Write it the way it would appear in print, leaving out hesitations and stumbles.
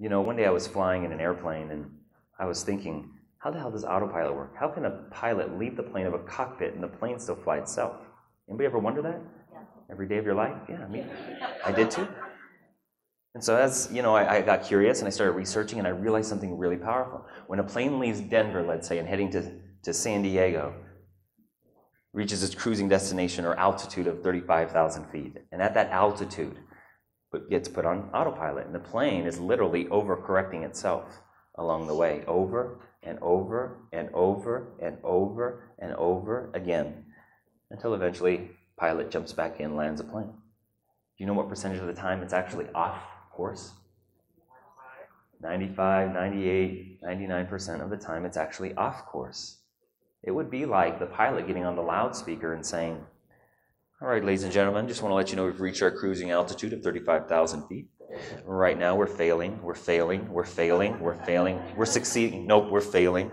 One day I was flying in an airplane and I was thinking, how the hell does autopilot work? How can a pilot leave the plane of a cockpit and the plane still fly itself? Anybody ever wonder that? Yeah. Every day of your life? Yeah, me. I did too. And so as, I got curious and I started researching and I realized something really powerful. When a plane leaves Denver, let's say, and heading to San Diego, reaches its cruising destination or altitude of 35,000 feet, and at that altitude, gets put on autopilot, and the plane is literally overcorrecting itself along the way, over and over and over and over and over again, until eventually pilot jumps back in, lands a plane. Do you know what percentage of the time it's actually off course? 95, 98, 99% of the time it's actually off course. It would be like the pilot getting on the loudspeaker and saying, all right, ladies and gentlemen, just want to let you know we've reached our cruising altitude of 35,000 feet. Right now we're failing, we're succeeding. Nope, we're failing.